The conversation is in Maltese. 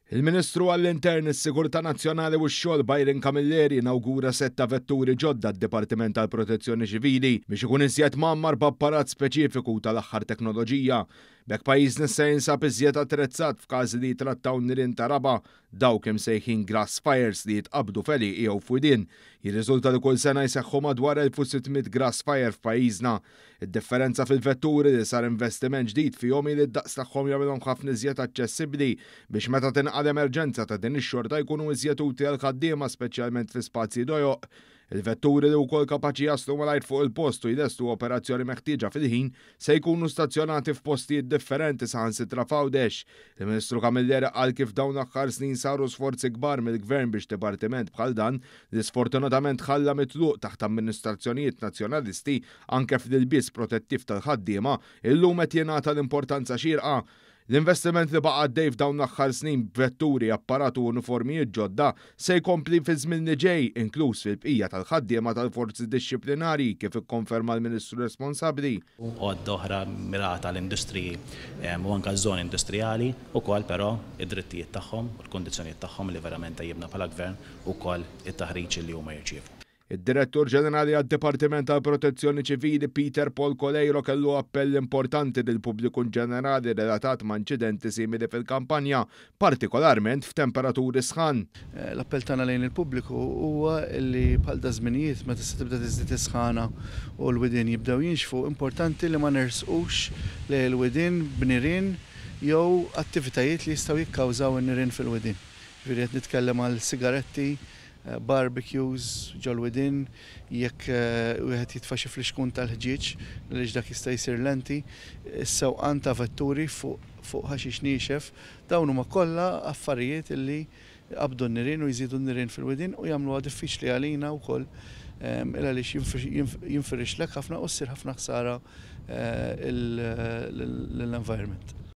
Il-Ministru għall-Intern, is-Sigurtà Nazzjonali u x-Xogħol Byron Camilleri inawgura setta vetturi ġodda d-Dipartiment tal-Protezzjoni Ċivili biex ikun iżjed mgħammar b'apparat speċifiku tal-aħħar teknoloġija. B'hekk pajjiżna se jinsab iżjed attrezzat f'każi li jitrattaw nirien ta' raba dawk imsejħin grass fires li jitqabdu feli jew f'widien. Jirriżulta li kull sena jseħħu madwar 1600 grass fire f'pajjiżna. Id-differenza fil-vetturi li sar investiment ġdid fihom li d-daqs tagħhom jagħmilhom ħafna iżjed aċċessibbli biex meta tinqal emerġenza ta' din ix-xorta jkunu iżjed utli għal ħaddiema speċjalment fi spazji dojoq. Il-vetturi li wkoll kapaċi jaslu malajr fuq il-post u jdestu operazzjoni meħtieġa fil-ħin se jkunu stazzjonati f'postijiet differenti saħansitra f'Għawdex. Il-Ministru Camilleri qal kif dawn l-aħħar snin saru sforzi kbar mill-Gvern biex dipartiment bħal dan li sfortunatament ħalla mitluq taħt amministrazzjonijiet nazzjonalisti anke fil-biss protettiv tal-ħaddiema illum qed jingħata l-importanza xierqa. L-investiment li baqa' għaddej f'dawn l-aħħar snin b'vetturi, apparatu u uniformijiet ġodda se jkompli fi żmien li ġej, inkluż fil-bqija tal-ħaddiema tal-forzi dixxiplinari kif ikkonferma l-Ministru responsabbli. Għodda oħra mirata l-industriji u anke żoni industrijali wkoll però id-drittijiet tagħhom u l-kundizzjonijiet tagħhom li verament tajjibna bħala gvern ukoll it-taħriġ li huma jirċievu. Id-Direttur Ġenerali għad-Dipartiment tal-Protezzjoni Ċivili Peter Paul Colejro kellu appell importanti lil pubbliku ġenerali relatat ma' inċidenti simili fil-kampanja, partikolarment f'temperaturi sħan. L-appell tagħna lejn il-pubbliku huwa li bħal da żminijiet meta se tibda tiżdied isħana u l-widien jibdew jinxfu, importanti li ma nersqux lejn il-widien b'nirien jew attivitajiet li jistgħu jikkawżaw in-nirien fil-widien. Ġifieri qed nitkellem għal sigaretti, barbecues ġol-widin, jekk wieħed jitfa' xi fl-ixkun tal-ħġieġ li dak jista' jsir lenti, is-sewqan ta' vetturi fuq ħaxix niexef, dawn huma kollha affarijiet illi qabdu n-nirien u jżidu n-nirien fil-widin u jagħmluha diffiċli għalina wkoll għaliex jinfirixlek ħafna u ssir ħafna ħsara l-environment.